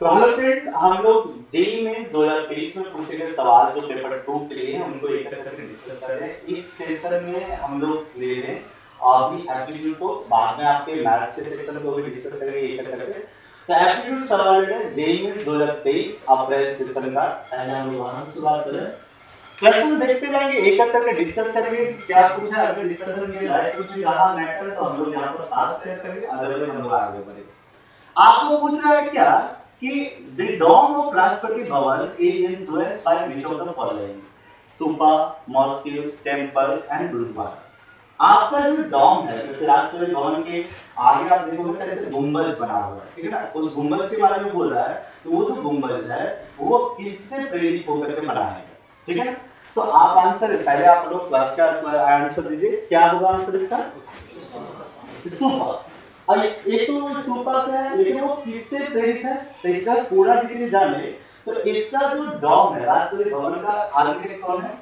तो hello friend, हम लोग जेईई मेंस 2023 में पूछे गए सवाल जो पेपर 2 के लिए उनको एक एक करके डिस्कस कर रहे हैं। इस सेशन में हम लोग ले रहे हैं अभी एप्टीट्यूड को, बाद में आपके मैथ्स के सेक्शन को भी डिस्कस करेंगे एक एक करके। तो एप्टीट्यूड सवाल है जेईई मेंस 2023 अप्रैल सेशन का। पहले हम लोग वहां से शुरुआत करें, क्वेश्चन देखते जाएंगे, एक एक करके डिस्कस करेंगे क्या पूछा। अगर डिस्कशन के लायक कुछ भी रहा मैटर तो हम लोग यहाँ पर साथ शेयर करेंगे, अदरवाइज हम लोग आगे बढ़ेंगे। आपको पूछ रहा है क्या कि the dome of Rashtrapati Bhavan is influenced by which of the following? Stupa, mosque, temple and gurdwara. आपका जो डॉम है, जैसे राष्ट्रपति भवन के आगे आप देखोगे ऐसे गुंबज बना हुआ है, ठीक है ना। उस गुंबज के बारे में बोल रहा है, तो वो जो गुंबज है वो किससे प्रेरित होकर के बना है, ठीक है। तो आप आंसर पहले आप लोग क्लास का आंसर दीजिए, क्या होगा आंसर इसका? स्तूपा। और ये तो स्तूपा से है, लेकिन वो किससे प्रेरित है? तो इसका पूरा डिटेल जाने तो इसका जो डॉम है राष्ट्रपति भवन का आर्किटेक्ट कौन है?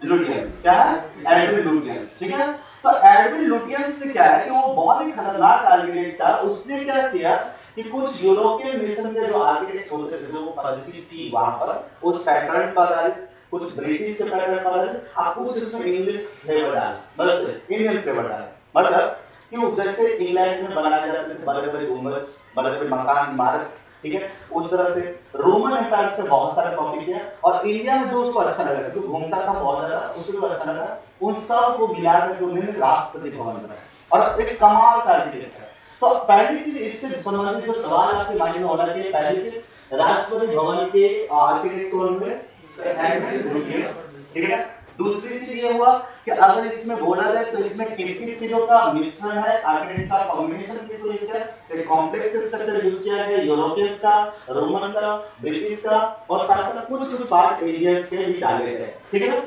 लुटियंस। क्या है? एडविन लुटियंस, ठीक है। तो एडविन लुटियंस से क्या है कि वो बहुत ही खतरनाक आर्किटेक्ट था। उसने क्या किया कि कुछ यूरोपियन मिशन के जो आर्किटेक्ट होते थे, जो पद्धति थी वहां पर उस पैटर्न पर आधारित, कुछ ब्रिटिश के पैटर्न पर आधारित, आप कुछ उसमें इंग्लिश फ्लेवर डाला, मतलब इंडियन फ्लेवर डाला। मतलब क्यों? जैसे इंग्लैंड में बनाए जाते थे बड़े बड़े गुंबज, बड़े बड़े मकान, इमारत, ठीक है, उस तरह से रोमन एम्पायर से बहुत सारे कॉपी किया। और इंडिया में जो उसको अच्छा लगा, जो घूमता था बहुत ज्यादा, उसको अच्छा लगा, उन सब को मिला कर उन्होंने राष्ट्रपति भवन बनाया। और एक कमाल का आर्किटेक्ट है। तो पहली चीज इससे संबंधित जो सवाल आपके माइंड में होना चाहिए, पहली चीज राष्ट्रपति भवन के आर्किटेक्ट कौन हुए? एडविन लुटियंस, ठीक है। दूसरी चीज ये हुआ कि अगर इसमें बोला जाए तो इसमें किस किस चीजों का मिश्रण है, आर्किटेक्ट का कॉम्बिनेशन किस यूज किया है? कॉम्प्लेक्स स्ट्रक्चर यूज किया है, यूरोपियंस का, रोमन का, ब्रिटिश का, और साथ साथ कुछ कुछ पार्ट एरिया से भी डाले गए, ठीक है ना।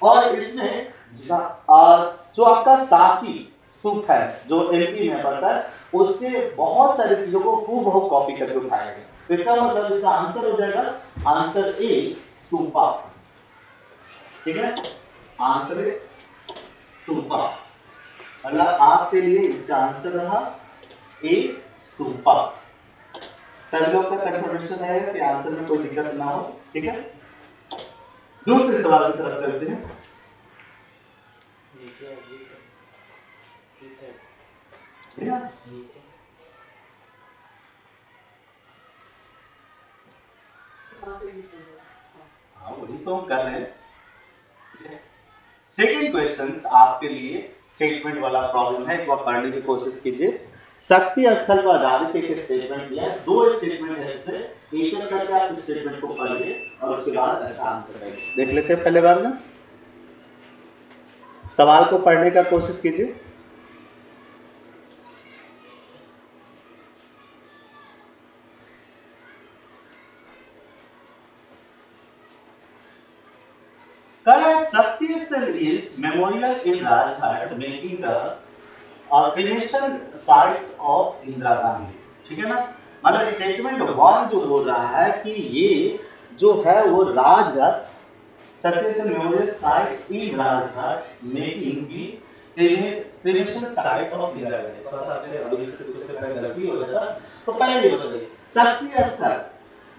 और इसमें जो आपका सांची स्तूप है जो एमपी में पड़ता है, उससे बहुत सारी चीजों को खूब कॉपी करके उठाया गया। तो इसका मतलब इसका आंसर हो जाएगा आंसर ए स्तूपा, ठीक है। आंसर है स्तूपा, मतलब आपके लिए इसका आंसर रहा ए स्तूपा। सभी लोग का कंफर्मेशन है कि आंसर में कोई दिक्कत ना हो, ठीक है। दूसरे सवाल की तरफ चलते हैं। हाँ, वही तो हम कर रहे हैं। सेकेंड क्वेश्चन आपके लिए स्टेटमेंट वाला प्रॉब्लम है, तो आप पढ़ने की कोशिश कीजिए। शक्ति स्थल पर आधारित एक स्टेटमेंट दिया है, दो स्टेटमेंट है, इससे एक एक करके आप इस स्टेटमेंट को पढ़िए और उसके बाद ऐसा आंसर करिए। देख लेते हैं पहले बार ना, सवाल को पढ़ने का कोशिश कीजिए। शक्ति स्थल is memorial in Rajghat making the cremation site of Indira Gandhi, ठीक है ना। मतलब स्टेटमेंट 1 जो बोल रहा है कि ये जो है वो राजघाट, शक्ति स्थल memorial site in Rajghat making the cremation site of Indira Gandhi. थोड़ा सा आपसे अभी से कुछ करने गलती हो जाता, तो पहले ये बताइए शक्ति स्थल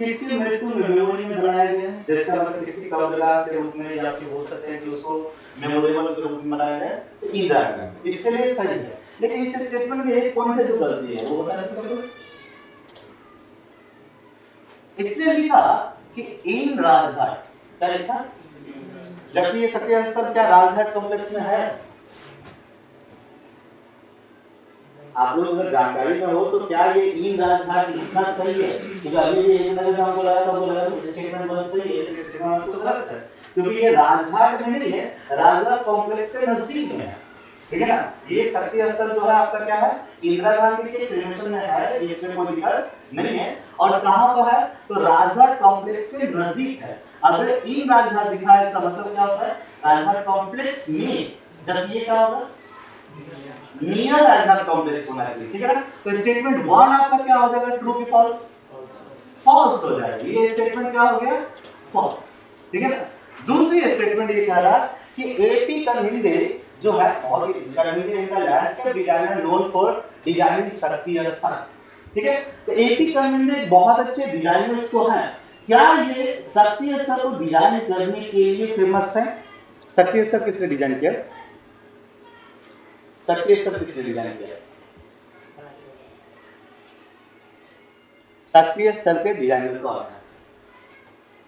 किसकी मृत्यु मेमोरी में बनाया गया है? जैसे मतलब किसी कबरगाह के रूप में, या फिर बोल सकते हैं कि उसको मेमोरियल के रूप में बनाया गया है, तो इंदिरा गांधी, इसके लिए सही है। लेकिन इस स्टेटमेंट में एक पॉइंट है जो गलती है, वो बता सकते हो? इसने लिखा कि इन राजघाट, क्या लिखा? जबकि ये शक्ति स्थल क्या राजघाट कॉम्प्लेक्स में है? आप लोग अगर जानकारी में हो तो क्या ये इन राजघाट लिखना सही है? क्योंकि अभी भी एक नजर हमको लगा था, बोला तो स्टेटमेंट बस सही है, स्टेटमेंट तो गलत है, क्योंकि ये राजघाट में नहीं है, राजघाट कॉम्प्लेक्स के नजदीक में है, ठीक है ना। ये शक्ति स्थल जो है आपका क्या है? इंदिरा गांधी के क्रिमेशन में है, इसमें कोई दिक्कत नहीं है। और कहां पर है? तो राजघाट कॉम्प्लेक्स के नजदीक है। अगर इन राजघाट दिखा है, इसका मतलब क्या होता है? राजघाट कॉम्प्लेक्स में, जब ये क्या होगा? नियर राजघाट कॉम्प्लेक्स होना चाहिए, ठीक है ना। तो स्टेटमेंट 1 आपका क्या हो जाएगा? ट्रू की फॉल्स? फॉल्स हो जाएगी। ये स्टेटमेंट क्या हो गया? फॉल्स, ठीक है ना। दूसरी स्टेटमेंट ये कह रहा है कि एपी कर्मिंदे जो है, और कर्मिंदे इनका landscape designer known for designing शक्ति स्थल, ठीक है। तो एपी कर्मिंदे बहुत अच्छे डिजाइनर्स को हैं। क्या ये शक्ति स्तर को डिजाइन करने के लिए फेमस है? शक्ति स्तर किसने डिजाइन किया? शक्ति स्तर किसने डिजाइन किया? शक्ति स्तर के डिजाइनर को आता है।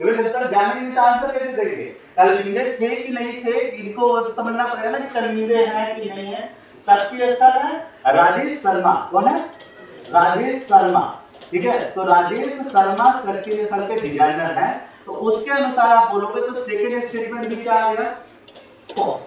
क्योंकि जब तक जानेंगे तो आंसर कैसे देंगे? कर्मिंदे थे कि नहीं थे, इनको समझना पड़ेगा ना कि कर्मिंदे हैं कि नहीं है। शक्ति स्तर है राजेश शर्मा। कौन है? राजेश शर्मा। ठीक है, तो राजेश शर्मा शक्ति स्तर के डिजाइनर हैं। तो उसके अनुसार आप बोलोगे तो सेकंड स्टेटमेंट भी क्या आएगा? फॉल्स।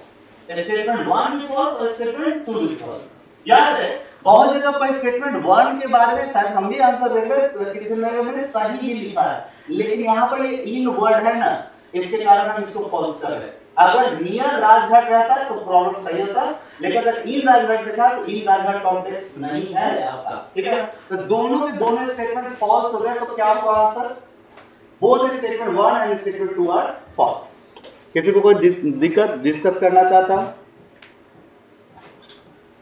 स्टेटमेंट 1 भी फॉल्स और स्टेटमेंट 2 भी फॉल्स। याद है बहुत जगह पर स्टेटमेंट 1 के बारे में शायद हम भी आंसर देंगे, किसी ने सही भी लिखा है, लेकिन यहाँ पर ये इन वर्ड है ना, इसके कारण हम इसको फॉल्स कर रहे हैं। अगर नियर राजघाट रहता है तो प्रॉब्लम सही होता, लेकिन अगर इन राजघाट लिखा तो इन राजघाट कॉम्प्लेक्स नहीं है आपका। ठीक है, तो दोनों के दोनों स्टेटमेंट फॉल्स हो गए, तो क्या होगा answer? Both statement 1 and statement 2 are false. किसी को कोई दिक्कत डिस्कस करना चाहता हूं?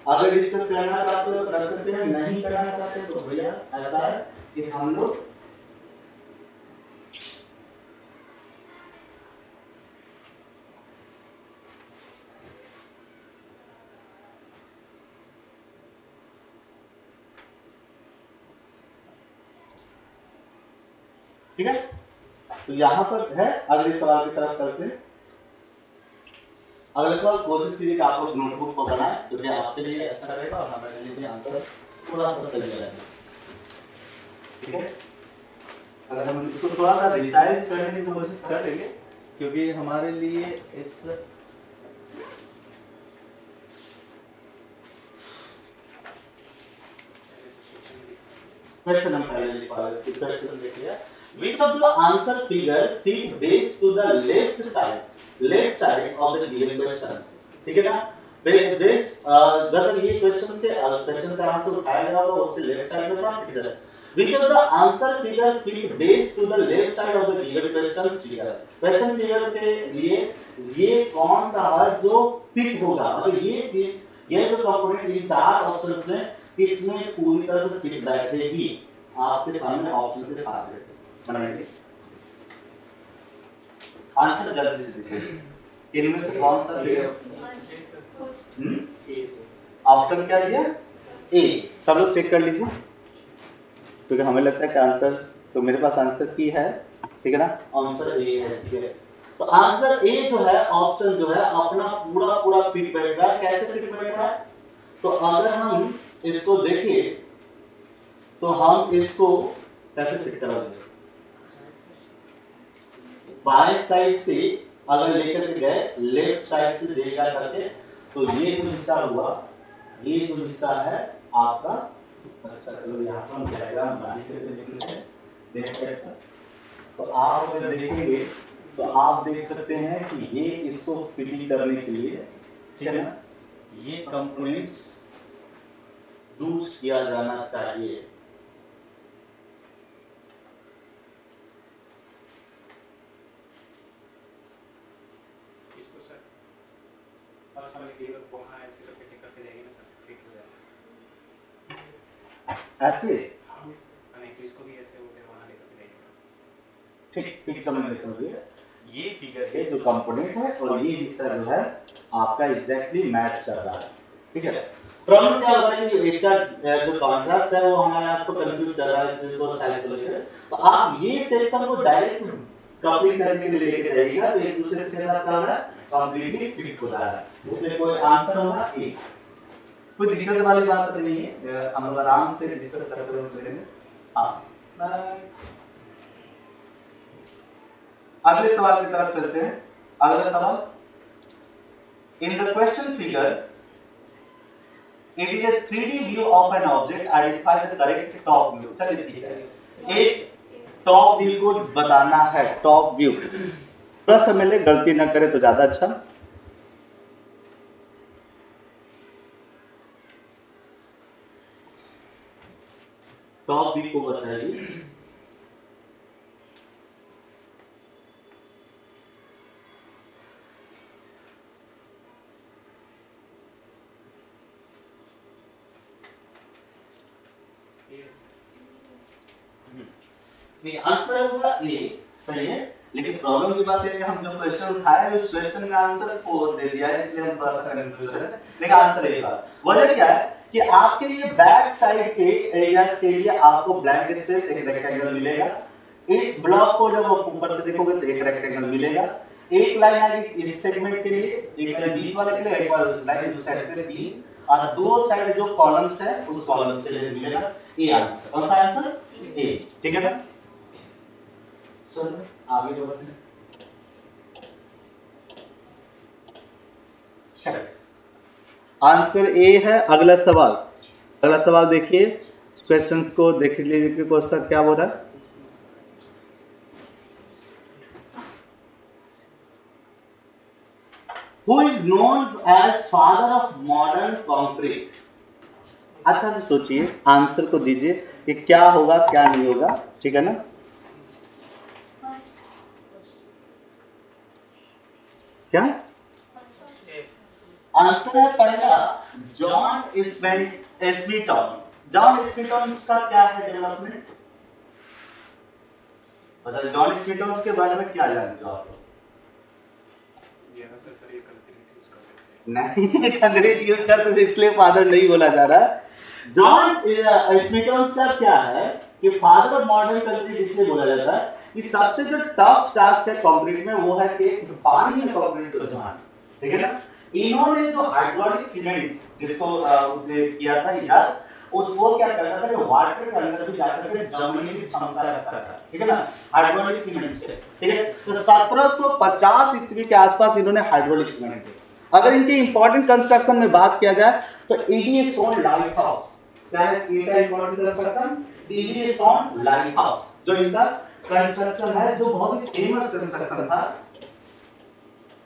अगर डिस्कस करना चाहते हो कर सकते हैं, नहीं करना चाहते तो भैया ऐसा है कि हम लोग ठीक है। तो यहां पर है, अगले सवाल की तरफ चलते हैं। अगले सवाल कोशिश कीजिए कि आप लोग नोटबुक को बनाएं, क्योंकि आपके लिए अच्छा रहेगा और हमारे लिए भी आंसर थोड़ा सा सही रहेगा। ठीक है, अगर हम इसको थोड़ा सा रिसाइज करने की कोशिश करेंगे, क्योंकि हमारे लिए इस क्वेश्चन हम पहले लिख पा रहे थे। क्वेश्चन देखिए, which of the answer figure fit best to the left side of the given question। ठीक है ना, बेस्ट मतलब ये क्वेश्चन से क्वेश्चन का आंसर उठाया गया होगा, उससे लेफ्ट साइड में क्या फिगर है। which of the answer figure fit best to the left side of the given question figure। Question figure के लिए ये कौन सा है जो फिट होगा, मतलब ये चीज, ये जो कंपोनेंट, ये चार ऑप्शंस में किसमें पूरी तरह से फिट बैठेगी, आपके सामने ऑप्शन के साथ बनाएंगे। आंसर जल्दी से देखिए, इनमें से कौन सा दिया? ऑप्शन क्या दिया? ए। सब लोग चेक कर लीजिए, क्योंकि हमें लगता है कि आंसर, तो मेरे पास आंसर की है, ठीक है ना, आंसर ए है। ठीक है, तो आंसर ए जो है, ऑप्शन जो है अपना पूरा फिट बैठेगा। कैसे फिट बैठेगा? तो अगर हम इसको देखिए तो हम इसको कैसे फिट करेंगे? बाएं साइड से अगर लेकर के गए, लेफ्ट साइड से देखा करके, तो ये जो हिस्सा हुआ, ये जो हिस्सा है आपका, अच्छा चलो यहाँ पर हम डायग्राम बना के देख लेते हैं, देख सकते हैं। तो आप अगर देखेंगे तो आप देख सकते हैं कि ये इसको फिट करने के लिए, ठीक है ना, ये कंपोनेंट्स यूज किया जाना चाहिए। इसको सर अच्छा वाले केबल को वहां ऐसे करके जाएंगे ना सर, फिट हो जाएगा ऐसे। हाँ, नहीं तो इसको भी ऐसे होकर वहां लेकर जाएंगे। ठीक ठीक समझिए, ये फिगर है जो कंपोनेंट है, और ये हिस्सा जो है आपका एग्जैक्टली मैच कर रहा है। ठीक है, प्रॉब्लम क्या होता है कि इसका जो कॉन्ट्रास्ट है वो हमारा आपको कंफ्यूज कर रहा है, इसको साइड को लेकर। तो आप ये सेक्शन को डायरेक्ट कपलिंग करने के लिए लेके जाइएगा, तो एक दूसरे के साथ क्या होगा, कंप्लीटली फिट हो जाएगा। इसमें कोई आंसर होगा ए, कोई दिक्कत वाली बात नहीं है, हम लोग आराम से डिस्कस करते हुए चलेंगे। हां, अगले सवाल की तरफ चलते हैं। अगला सवाल, in the question figure it is a 3D view of an object, identify the correct top view. चलिए ठीक है, एक टॉप व्यू को बताना है। टॉप व्यू थोड़ा सा मिले, गलती ना करे तो ज्यादा अच्छा। टॉप व्यू को बताइए। नहीं, आंसर होगा ए, सही है। लेकिन प्रॉब्लम की बात है कि हम जो क्वेश्चन उठाए उस क्वेश्चन में आंसर 4 दे दिया है, इसलिए हम थोड़ा सा कंफ्यूज है। लेकिन आंसर ए बात वजह क्या है कि आपके लिए बैक साइड के एरियाज के लिए आपको ब्लैंक स्पेस एक रेक्टेंगल मिलेगा। इस ब्लॉक को जब आप ऊपर से देखोगे तो एक रेक्टेंगल मिलेगा। एक लाइन आएगी इस सेगमेंट के लिए, एक लाइन बीच वाले के लिए, एक वाला उस लाइन उस साइड के लिए, 3 और दो साइड जो कॉलम्स है उस कॉलम्स के लिए मिलेगा। ये आंसर, कौन सा आंसर? ए, ठीक है ना? चलो आगे जो बढ़ते हैं। आंसर ए है। अगला सवाल देखिए, क्वेश्चंस को देख लीजिए कि क्वेश्चन क्या बोल रहा है। Who is known as father of modern concrete? अच्छा से सोचिए, आंसर को दीजिए कि क्या होगा क्या नहीं होगा, ठीक है ना? क्या आंसर है? पहला जॉन स्मिथॉन। जॉन स्मिथॉन का क्या है डेवलपमेंट? पता है जॉन स्मिथॉन के बारे में क्या जानते हो आप? नहीं, कंक्रीट यूज करते थे इसलिए फादर नहीं बोला जा रहा। जॉन स्मिथॉन का क्या है कि फादर ऑफ मॉडर्न कंक्रीट इसलिए बोला जाता है कि सबसे जो टफ टास्क है कंक्रीट में वो है कि पानी में कंक्रीट को जमाना, ठीक है ना? इन्होंने जो हाइड्रोलिक सीमेंट जिसको किया था याद, वो क्या करता था कि वाटर के अंदर भी जाकर के जमने की क्षमता रखता था, ठीक है ना? हाइड्रोलिक सीमेंट से, ठीक है? तो 1750 ईस्वी के आसपास इन्होंने हाइड्रोलिक सीमेंट दिया। अगर इनके इंपॉर्टेंट कंस्ट्रक्शन में बात किया जाए तो ईडी स्टोन लाइट हाउस, क्या है इसका important construction? ED stone light house, जो इनका कंस्ट्रक्शन है जो बहुत ही फेमस कंस्ट्रक्शन था,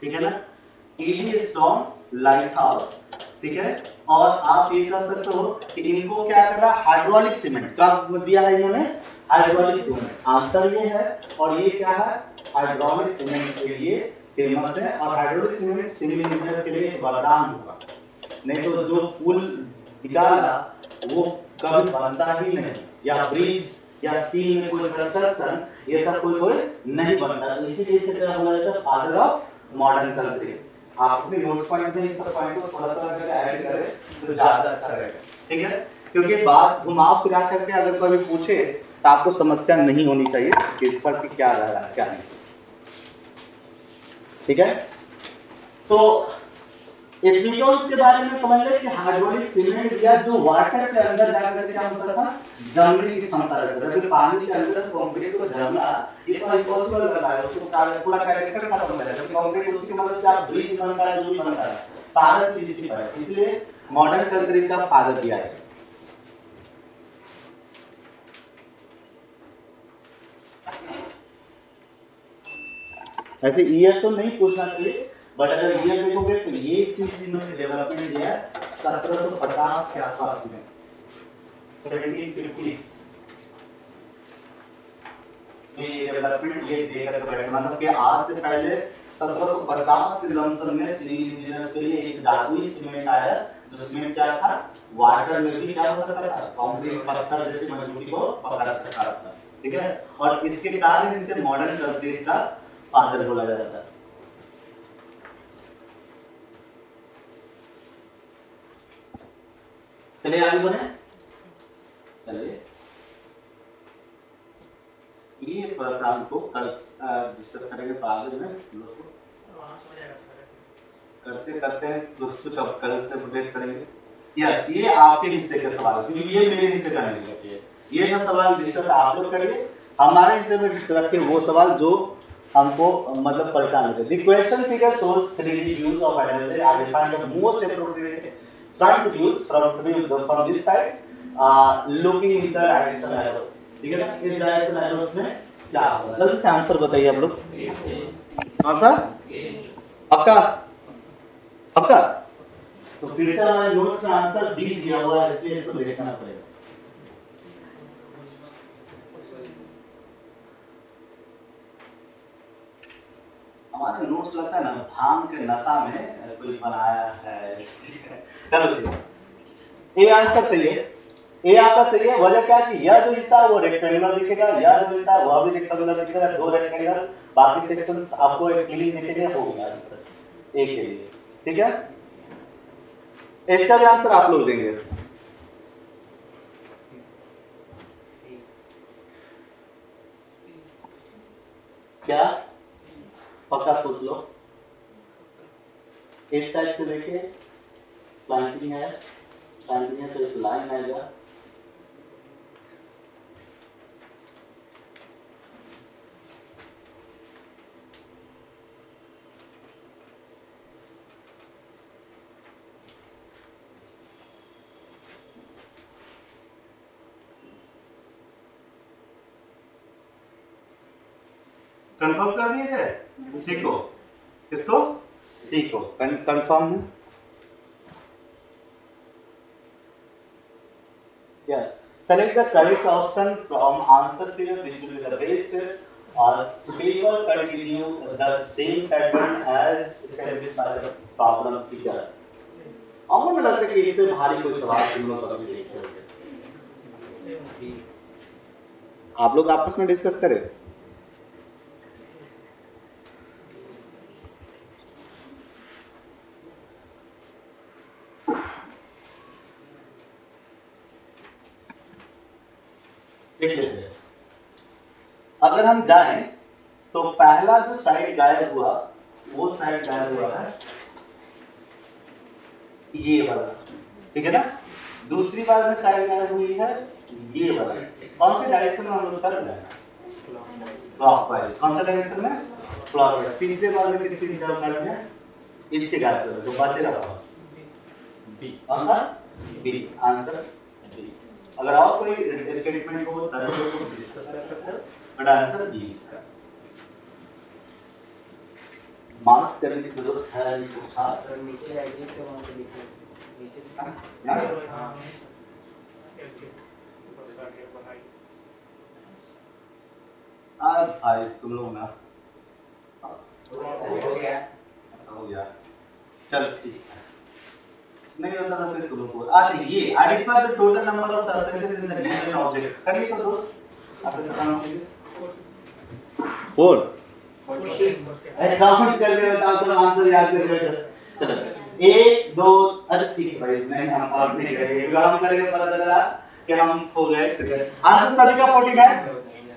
ठीक है ना? ईडी स्टोन लाइट हाउस, ठीक है? और आप ये कह सकते हो कि इनको क्या कर रहा है? हाइड्रोलिक सीमेंट का दिया है इन्होंने, हाइड्रोलिक सीमेंट। आंसर ये है। और ये क्या है? हाइड्रोलिक सीमेंट के लिए फेमस है। और हाइड्रोलिक सीमेंट सिविल इंजीनियर्स के लिए वरदान होगा, नहीं तो जो पुल निकाला वो कभी बनता ही नहीं, या ब्रिज या सी में कोई कंस्ट्रक्शन ये सब कोई नहीं बनता। इसीलिए इसे क्या बोला जाता है? Father of modern concrete. आप अपने नोट्स पॉइंट में इस सब पॉइंट को थोड़ा सा अगर ऐड करें तो ज्यादा अच्छा रहेगा, ठीक है? क्योंकि बात घुमाव फिरा करके अगर कोई पूछे तो आपको समस्या नहीं होनी चाहिए कि इस पर क्या रह रहा है क्या नहीं, ठीक है? तो स्मिथॉन के बारे में समझ ले कि हाइड्रोलिक सीमेंट या जो वाटर के अंदर जाकर क्या होता था? जमने की क्षमता रखता था। पानी के अंदर कंक्रीट को जमना ये तो इम्पॉसिबल लग रहा है, उसको पूरा कैरेक्टर खत्म हो जाएगा। कंक्रीट उसकी मदद से आप ब्रिज बनता है, जो भी बनता है सारा चीज इसी पर है। इसलिए मॉडर्न कंक्रीट का फादर दिया है। ऐसे ईयर तो नहीं पूछना चाहिए, बट अगर ईयर देखोगे तो ये चीज इन्होंने डेवलपमेंट दिया 1750 के आसपास में, 1750s ये डेवलपमेंट ये देकर बैठे। मतलब कि आज से पहले 1750 के लमसम में सिविल इंजीनियर्स के लिए एक जादुई सीमेंट आया, जो सीमेंट क्या था? वाटर में भी क्या हो सकता था? कंक्रीट पत्थर जैसी मजबूती को पकड़ सकता था, ठीक है? और इसके कारण इसे मॉडर्न कंक्रीट का फादर बोला जाता है। चलिए आगे बढ़े। चलिए ये प्रश्न को कल डिस्कस करेंगे बाद में। करते करते दोस्तों अब कल से अपडेट करेंगे। यस, ये आपके हिस्से के सवाल, क्योंकि ये मेरे हिस्से का नहीं है। ये सब सवाल डिस्कस आप लोग करिए, हमारे हिस्से में डिस्कस रखिए वो सवाल जो हमको मतलब परेशान होते हैं। The question figure shows 3D views of adversary. I will find the most appropriate front views from this side, looking in the direction arrow. ठीक है ना? इस डायरेक्शन एरोस में क्या होगा? जल्दी से आंसर बताइए आप लोग। हाँ सर, पक्का पक्का? तो फिर से हमारे नोट्स में आंसर डी दिया हुआ है, इसलिए इसको देखना पड़ेगा। हमारे नोट्स लगता है ना भांग के नशा में कोई बनाया है। चलो ठीक, ये आंसर सही है। ए आपका सही है। वजह क्या कि यह जो हिस्सा है वो रेक्टेंगुलर दिखेगा, यह जो हिस्सा है वह भी रेक्टेंगुलर दिखेगा, दो रेक्टेंगुलर, बाकी सेक्शंस आपको एक क्लीन दिखेंगे, हो गया आंसर ए के लिए। ठीक है, इसका भी आंसर आप लोग देंगे। क्या पक्का सोच लो। इस साइड से देखिए स्लैंटिंग है, स्लैंटिंग है तो एक लाइन आएगा, कंफर्म कर दिए जाए। सीखो इसको, सीखो कंफर्म है। Yes. Select the correct option from answer field which will be the base or paper continue the same pattern as established by the problem figure. अब मुझे लगता है कि इससे भारी कोई सवाल तुम लोग कभी देखे होंगे। आप लोग आपस में डिस्कस करें। अगर हम जाएं तो पहला जो साइड गायब हुआ वो साइड गायब हुआ है ये वाला, ठीक है ना। दूसरी बार में साइड गायब हुई है ये वाला। कौन से डायरेक्शन में हम लोग चल रहे हैं? क्लॉकवाइज। कौन सा डायरेक्शन में? क्लॉकवाइज। तीसरे बार में किसकी तरफ गायब है? इसके गायब है, जो बचे रहा बी। कौन सा? बी। Answer B. अगर और कोई स्टेटमेंट को तरह को डिस्कस कर सकते हो, बट आंसर बी इसका। मार्क करने की जरूरत है नहीं कुछ खास। सर नीचे आइए तो वहां पे लिखो नीचे ना हां बस आगे बढ़ाई। अब भाई तुम लोग ना हो गया। अच्छा हो गया, चल ठीक है। नहीं होता तो फिर तुम लोग को अच्छा ये identify the total number of surfaces in the given object करिए तो दोस्त आपसे सलाम कीजिए। 4 अरे काउंट कर ले तो सब आंसर याद कर ले। चलो 1 2 अच्छा ठीक है भाई, नहीं हम और नहीं करेंगे, हम करेंगे पता चला कि हम हो गए। आंसर सभी का 14 है,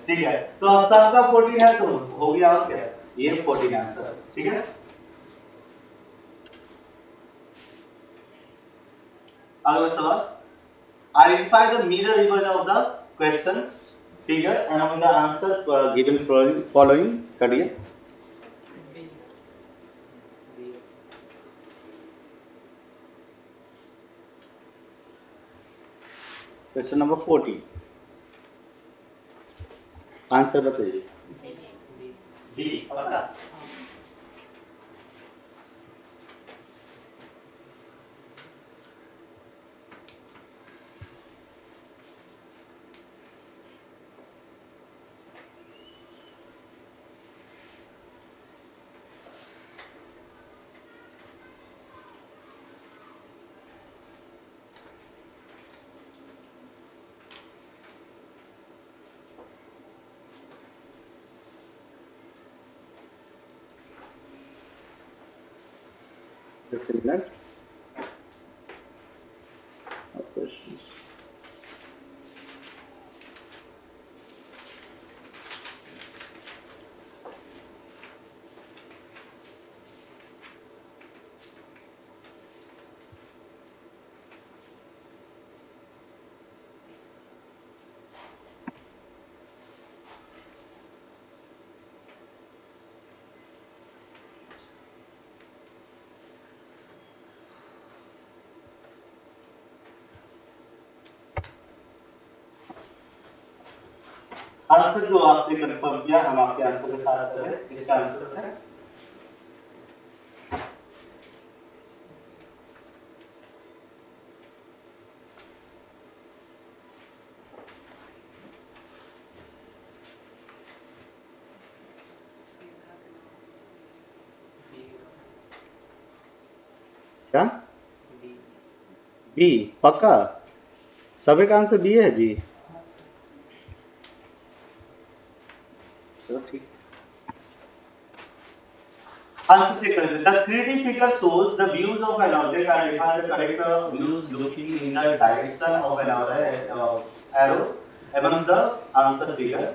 ठीक है। तो सबका 14 है तो हो गया। और क्या ये 14 आंसर, ठीक है। अगला सवाल, identify the mirror image of the questions figure and among the answer given following करिए। क्वेश्चन नंबर 40 आंसर बताइए। बी पता? Just a minute. Questions. Answer जो आपने कंफर्म किया हम आपके आंसर के साथ चले। इसका आंसर है क्या? बी पक्का सभी का आंसर बी है जी। चलो ठीक। आंसर चेक कर देते हैं। The 3D figure shows the views of an object and define the correct views looking in the direction of an arrow amongst the answer figure।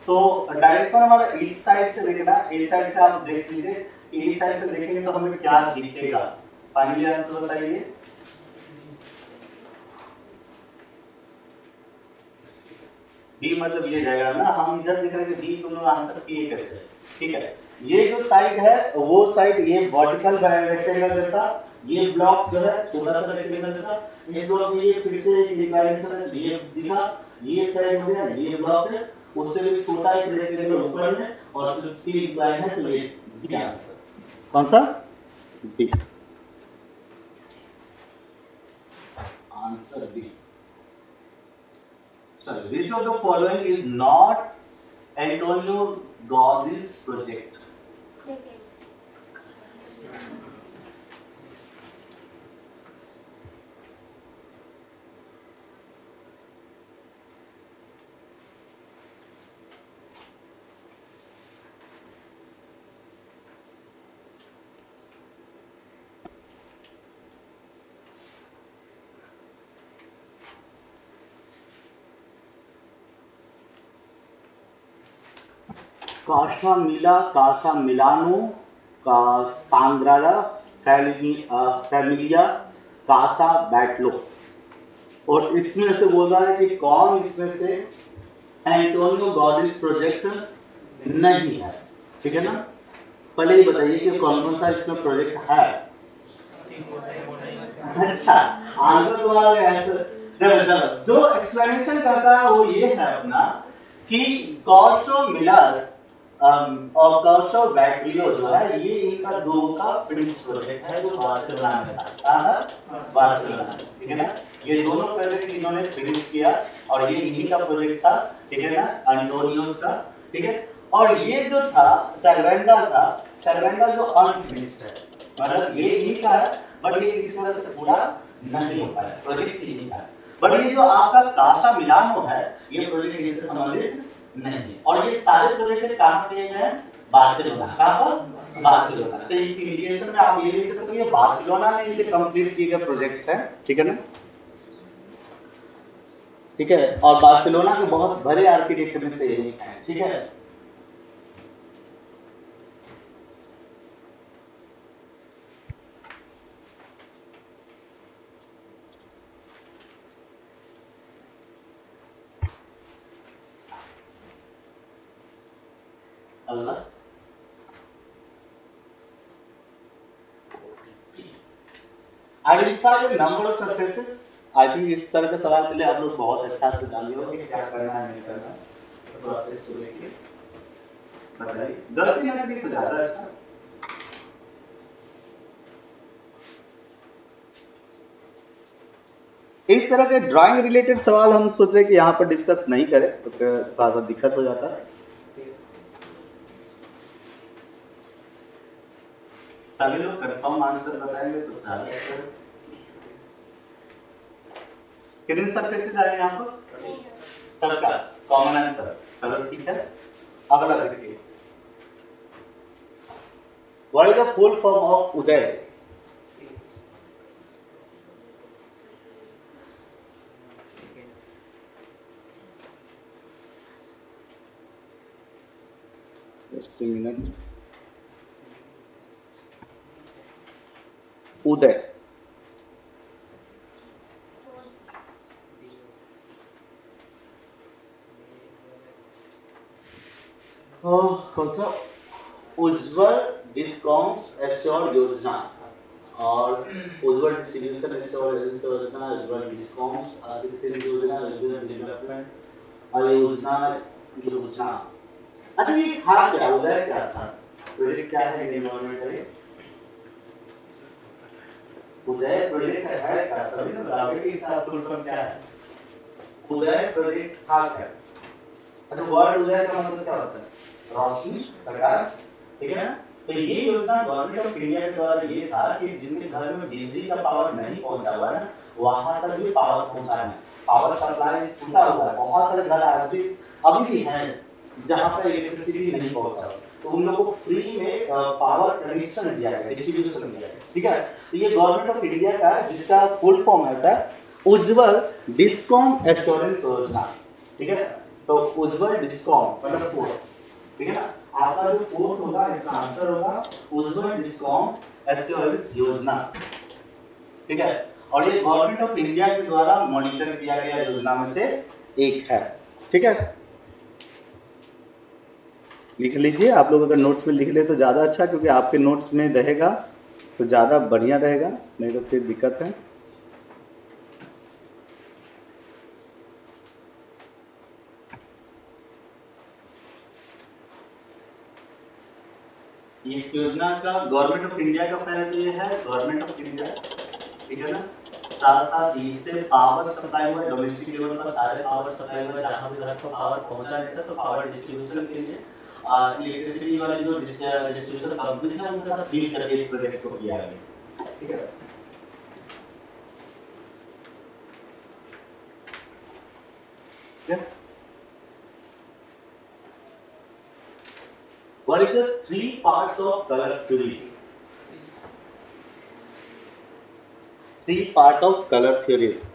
तो डायरेक्शन हमारा इस साइड से देखना, इस साइड से आप देख लीजिए, इस साइड से देखेंगे तो हमें क्या दिखेगा। फाइनली आंसर बताइए। बी मतलब ये जाएगा ना, हम इधर देख रहे हैं बी, तुम लोग आंसर किए कैसे, ठीक है। ये जो साइड है वो साइड ये वर्टिकल रेक्टेंगल जैसा, ये ब्लॉक जो है छोटा सा रेक्टेंगल जैसा, इस ब्लॉक में ये फिर से एक इंक्लाइनेशन है, ये दिखा, ये साइड हो गया, ये ब्लॉक है, उससे भी छोटा एक रेक्टेंगल ऊपर में और उसकी इंक्लाइन है, तो ये बी आंसर। कौन सा? B answer B. Which of the following is not Antonio Gaudi's project? Casa Milano, Cassandra, Familia, Casa Batllo. और इसमें से बोल रहा है कि कौन इसमें से एंटोनियो गॉडिस प्रोजेक्ट नहीं है, ठीक है ना। पहले ही बताइए कि कौन कौन सा इसमें प्रोजेक्ट है। अच्छा, आंसर तुम्हारा आंसर जो एक्सप्लेनेशन करता है वो ये है अपना कि कॉर्सो मिलास और कॉर्सो बैटलियो जो है ये इनका दो का प्रिंस प्रोजेक्ट है जो बार्सिलोना में था, बार्सिलोना, ठीक है ना। ये दोनों प्रोजेक्ट इन्होंने फिनिश किया और ये इन्हीं का प्रोजेक्ट था, ठीक है ना, एंटोनियोस का, ठीक है। और ये जो था सैग्रेंडा था, सैग्रेंडा जो अनफिनिश्ड है, मतलब ये इन्हीं का है बट ये किसी वजह से पूरा नहीं हो पाया, प्रोजेक्ट ही नहीं था। बट ये जो आपका कासा मिलानो है ये प्रोजेक्ट इससे संबंधित नहीं है और ये सारे प्रोजेक्ट कहां किए गए हैं? बार्सिलोना। कहां? बार्सिलोना। तो एक इंडिकेशन में आप ये लिख सकते हो कि ये बार्सिलोना में इनके कंप्लीट किए गए प्रोजेक्ट्स हैं, ठीक है ना, ठीक है। और बार्सिलोना के बहुत बड़े आर्किटेक्ट में से एक है, ठीक है। अल्लाह identify the number of surfaces. I think इस तरह के सवाल के लिए आप लोग बहुत अच्छा से जान लो कि क्या करना है नहीं करना, प्रोसेस को लेके बताइए। गलती ना की तो ज्यादा अच्छा। इस तरह के ड्राइंग रिलेटेड सवाल हम सोच रहे हैं कि यहाँ पर डिस्कस नहीं करें तो थोड़ा सा दिक्कत हो जाता है। सभी लोग कंफर्म आंसर बताएंगे तो सारे कितने सरफेसेस आ रहे हैं यहाँ पर? सबका कॉमन आंसर। चलो ठीक है, अगला देखिए। What is the full form of Uday? Just a minute. Uday Ujjwal discount assured योजना और उज्ज्वल डिस्ट्रीब्यूशन एश्योर्ड योजना, उज्ज्वल डिस्काउंट असिस्टेंट योजना, उज्ज्वल डेवलपमेंट योजना। अच्छा ये था क्या? उदय क्या था? प्रोजेक्ट क्या है? एनवायरमेंटल उदय प्रोजेक्ट है क्या? तभी ना बताओगे कि इसका फुल फॉर्म क्या है। उदय प्रोजेक्ट था क्या? अच्छा वर्ड उदय का मतलब क्या होता है? रोशनी, प्रकाश, ठीक है ना। तो ये योजना गवर्नमेंट ऑफ इंडिया के द्वारा ये था कि जिनके घर में बिजली का पावर नहीं पहुंचा हुआ है ना वहां तक भी पावर पहुंचाना है। पावर सप्लाई टूटा हुआ है, बहुत सारे घर आज भी अभी भी हैं जहाँ पे इलेक्ट्रिसिटी नहीं पहुँचा, तो उन लोगों को फ्री में पावर कनेक्शन दिया गया, डिस्ट्रीब्यूशन दिया गया, ठीक है। तो ये गवर्नमेंट ऑफ इंडिया का जिसका फुल फॉर्म होता है उज्जवल डिस्कॉम एश्योरेंस योजना, ठीक है। तो उज्जवल डिस्कॉम मतलब फोर्थ, ठीक है ना, आपका जो फोर्थ होगा इसका आंसर होगा उज्जवल डिस्कॉम एश्योरेंस योजना, ठीक है। और ये गवर्नमेंट ऑफ इंडिया के द्वारा मॉनिटर किया गया योजना में से एक है, ठीक है। लिख लीजिए, आप लोग अगर नोट्स में लिख ले तो ज़्यादा अच्छा, क्योंकि आपके नोट्स में रहेगा तो ज़्यादा बढ़िया रहेगा, नहीं तो फिर दिक्कत है। इस योजना का गवर्नमेंट ऑफ इंडिया का पहले तो ये है गवर्नमेंट ऑफ इंडिया, ठीक है ना। साथ साथ इससे पावर सप्लाई हुआ डोमेस्टिक लेवल पर, सारे पावर सप्लाई हुआ जहाँ भी घर को पावर पहुँचा नहीं था, तो पावर डिस्ट्रीब्यूशन के लिए इलेक्ट्रिसिटी वाली जो डिस्ट्रीब्यूशन कंपनी है उनके साथ डील करके इस प्रोजेक्ट को किया गया, ठीक है। What is the 3 parts of color theory? 3 part of color theories.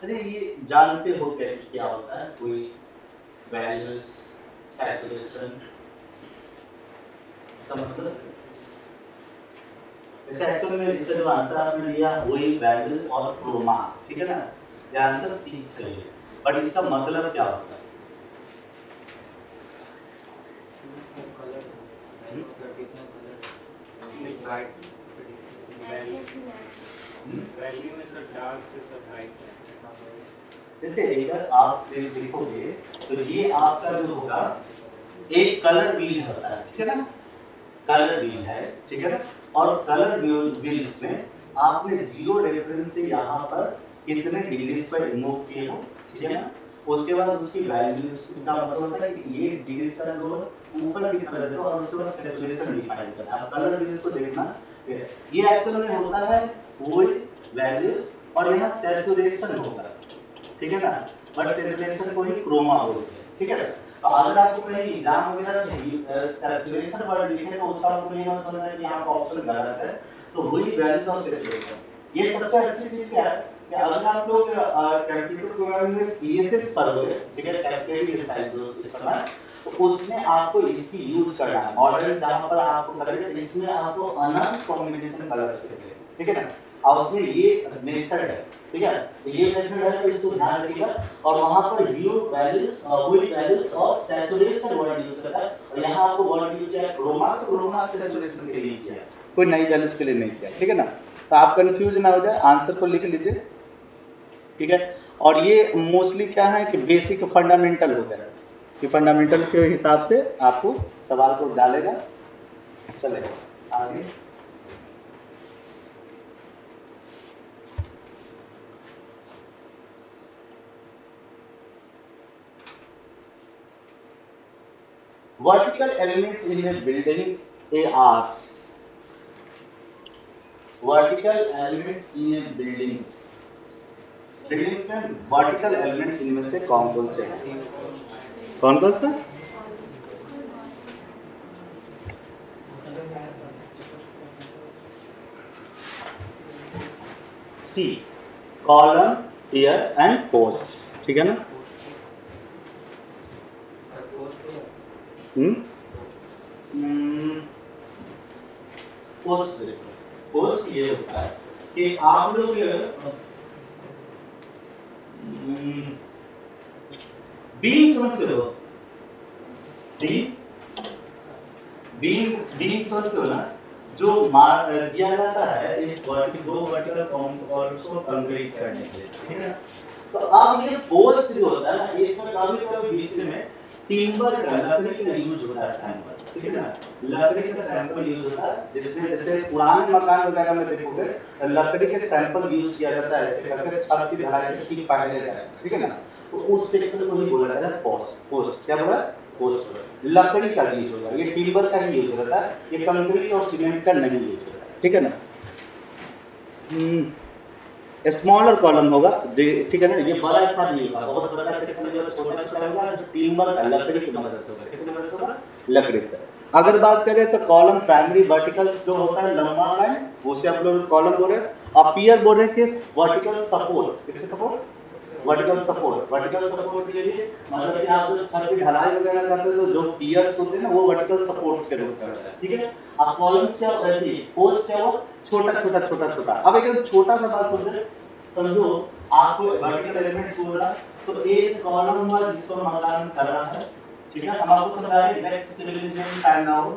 अरे ये जानते हो क्या होता है, कोई वैल्यूज, सैचुरेशन, इसका मतलब इसका एक्चुअल में इसका जो आंसर आपने लिया वही वैल्यूज और क्रोमा, ठीक है ना, ये आंसर 6 सही है, बट इसका मतलब क्या होता है? कलर मतलब कितना कलर वाइट वैल्यू में सर डार्क से सब ब्राइट है। जैसे अगर आप देखोगे तो ये आपका जो होगा एक कलर व्हील होता है, ठीक है ना, कलर व्हील है, ठीक है ना। और कलर व्हील्स में आपने 0 रेफरेंस से यहाँ पर कितने डिग्रीज पर मूव किए हो, ठीक है ना, उसके बाद उसकी वैल्यूज का मतलब होता है कि ये डिग्रीज का जो ऊपर की तरफ है और उसके बाद सैचुरेशन डिफाइन करता है। कलर व्हील्स को देखना, ये एक्चुअल में होता है वो वैल्यूज और यहाँ सैचुरेशन होगा, ठीक है ना, बट सैचुरेशन को ही क्रोमा बोलते हैं, ठीक है। तो अगर आपको कहीं एग्जाम वगैरह में सैचुरेशन वर्ड लिखे तो उसका आपको ये ना समझना है कि यहाँ का ऑप्शन गलत है, तो वही वैल्यूज ऑफ सैचुरेशन। ये सबसे अच्छी चीज क्या है कि अगर आप लोग कंप्यूटर प्रोग्रामिंग में सीएसएस पढ़ोगे, ठीक है, कैस्केडिंग स्टाइल जो सिस्टम है, तो उसमें आपको इसकी यूज करना है। मॉडल जहाँ पर आपको करेंगे तो इसमें आपको अनंत कॉम्बिनेशन कलर्स के लिए, ठीक है ना, और उसमें ये मेथड है, ठीक है, तो ये मेथड है तो इसको ध्यान रखिएगा। और वहाँ पर ह्यू वैल्यूज और हुई वैल्यूज और सैचुरेशन वर्ड यूज करता है, और यहाँ आपको वर्ड यूज किया है क्रोमा, तो क्रोमा सैचुरेशन के लिए किया है, कोई नई वैल्यूज के लिए नहीं किया, ठीक है ना। तो आप कंफ्यूज ना हो जाए, आंसर को लिख लीजिए, ठीक है। और ये मोस्टली क्या है कि बेसिक फंडामेंटल हो गया, कि फंडामेंटल के हिसाब से आपको सवाल को डालेगा, चलेगा आगे। Vertical elements in a building are vertical elements in a buildings में vertical elements इनमें से कौन कौन से हैं? कौन कौन सा? C, column, pier and post, ठीक है ना। पोस्ट देखो, पोस्ट ये होता है कि आप लोग बीम समझते हो, बीम समझते हो ना, जो मार दिया जाता है इस दो वर्टिकल कॉर्नर्स को कंक्रीट करने के लिए, ठीक है। तो अब ये पोस्ट जो होता है ना, इसमें कभी कभी बीच में टिम्बर का लकड़ी का यूज होता है सैंपल, ठीक है ना, लकड़ी का सैंपल यूज होता है, जिसमें जैसे पुराने मकान वगैरह में देखोगे तो लकड़ी के सैंपल यूज किया जाता है, ऐसे करके छत की ढलाई से ठीक पहले जाए, ठीक है ना। तो उस सेक्शन को ही बोला जाता है पोस्ट। पोस्ट क्या बोला? पोस्ट। लकड़ी का यूज होगा, ये टिम्बर का ही यूज होता है, ये कंक्रीट और सीमेंट का नहीं यूज होता है, ठीक है ना। स्मॉलर कॉलम होगा, ठीक है ना, ये बड़ा सा नहीं होगा, बहुत बड़ा सेक्शन जो छोटा छोटा होगा, जो टिम्बर का लकड़ी की मदद से होगा। किसकी मदद से होगा? लकड़ी से। अगर बात करें तो कॉलम प्राइमरी वर्टिकल जो होता है लंबा लाइन, उसे आप लोग कॉलम बोल रहे हैं, और पियर बोल रहे हैं कि वर्टिकल सपोर्ट। किसके support? Vertical support. Vertical support के लिए मतलब कि आप जो छत की ढलाई वगैरह करते हो तो जो पियर्स होते हैं ना, वो वर्टिकल सपोर्ट्स के रूप में होता है, ठीक है। अब कॉलम्स क्या होती है? पोस्ट क्या हो? छोटा छोटा छोटा छोटा। अब एक छोटा सा बात समझो, आपको वर्टिकल एलिमेंट्स बोला तो एक कॉलम नंबर जिसको मकान कर रहा है, ठीक है, हम आपको समझा रहे हैं एग्जैक्ट सिविल इंजीनियरिंग साइन ना हो,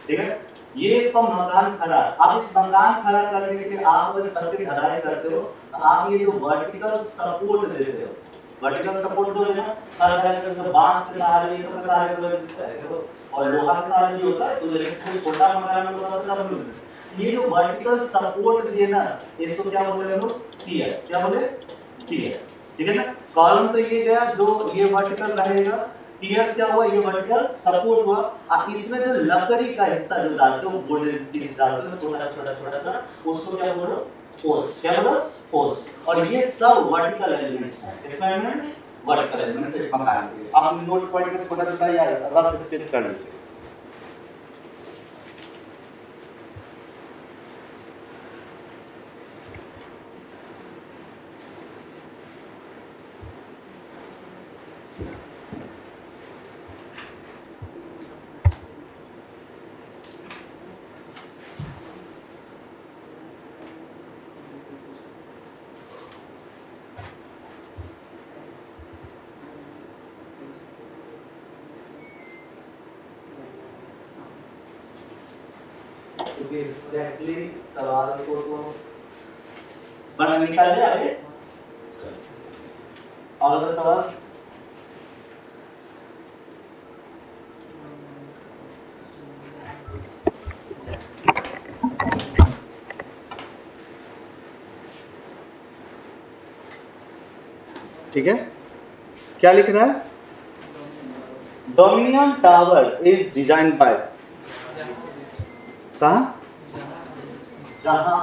ठीक है। ये तो मकान खड़ा, अब इस मकान खड़ा करने के लिए आप अगर छत की ढलाई करते हो तो आप ये जो वर्टिकल सपोर्ट देते हो, वर्टिकल सपोर्ट दो ना, छत ढलाई करते हो बांस के सहारे, ये सब के सहारे ऐसे तो, और लोहा के सहारे भी होता है, तो लेकिन छोटा मकान होता है तब नहीं। ये जो वर्टिकल सपोर्ट देना, इसको क्या बोले हम लोग? पियर। क्या बोले? पियर, ठीक है ना। कॉलम तो ये गया जो ये वर्टिकल रहेगा, पियर क्या हुआ? ये वर्टिकल सपोर्ट हुआ। और इसमें जो लकड़ी का हिस्सा जो डालते हो, वुडन पीस डालते हो, छोटा छोटा छोटा छोटा, उसको क्या बोलो? पोस्ट। क्या बोलो? पोस्ट। और ये सब वर्टिकल एलिमेंट्स हैं। इसमें वर्टिकल एलिमेंट्स एक मकान के लिए आप नोट पॉइंट में छोटा छोटा या रफ स्केच कर लीजिए। एग्जैक्टली सवाल को तो बना निकाले आगे। और सवाल ठीक है, क्या लिख रहा है? Dominion tower is design by, कहाँ? जहां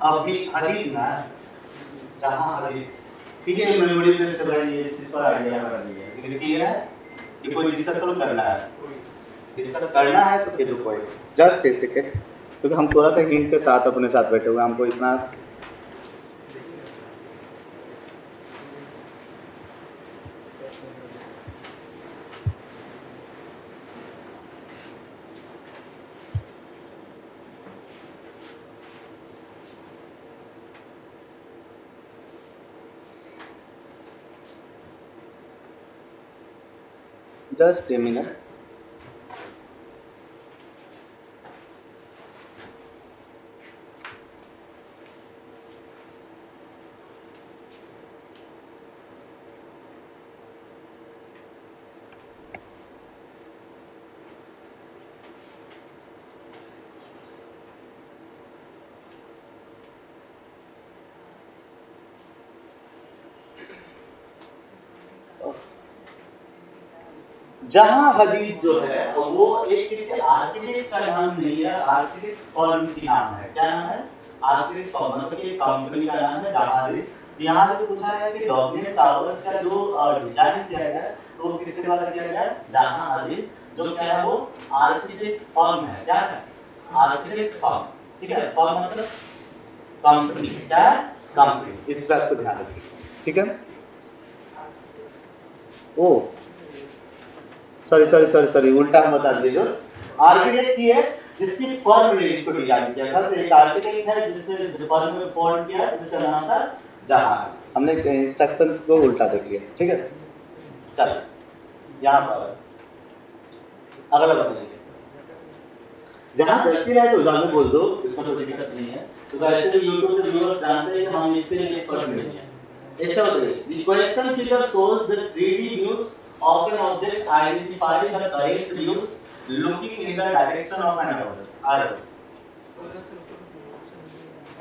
अभी अदीद ना, जहां अदीद, ठीक है। मेमोरी में से बड़ा ये चीज पर आइडिया बना दिया है, लेकिन क्लियर है कि कोई डिस्कस करना है, डिस्कस करना है तो फिर कोई जस्ट एक सेकंड, क्योंकि हम थोड़ा सा हिंट के साथ अपने साथ बैठे हुए, हमको इतना just a minute. जहां हदीद जो है वो एक किसी आर्किटेक्ट का नाम नहीं है, आर्किटेक्ट फर्म की नाम है। क्या नाम है? आर्किटेक्ट फर्म, मतलब कि कंपनी का नाम है जहां हदीद। यहाँ से पूछा है कि डोमिनियन टावर्स का जो डिजाइन किया गया है तो किसके द्वारा किया गया है? जहां हदीद, जो क्या है वो आर्किटेक्ट फर्म है। क्या है? आर्किटेक्ट फर्म, ठीक है। फर्म मतलब कंपनी, क्या है? कंपनी, इस बात को ध्यान रखिए, ठीक है। ओ सॉरी उल्टा हम बता दिए। आर्किटेक्ट ही है जिसकी फर्म ने इसको डिजाइन किया था, तो एक आर्किटेक्ट है जिसने जो फर्म में फॉर्म किया, जिसका नाम था जहां। हमने इंस्ट्रक्शंस को उल्टा देख लिया, ठीक है। चलो यहाँ पर अगला बताइए, जहां गलती रहे तो उजागर बोल दो, इसमें कोई दिक्कत नहीं है। तो ऐसे YouTube के व्यूअर्स जानते हैं कि हम इससे एक्सपर्ट नहीं है। ऐसा बताइए, the question figure shows the 3D views of an object identify the correct use looking in the direction of an arrow.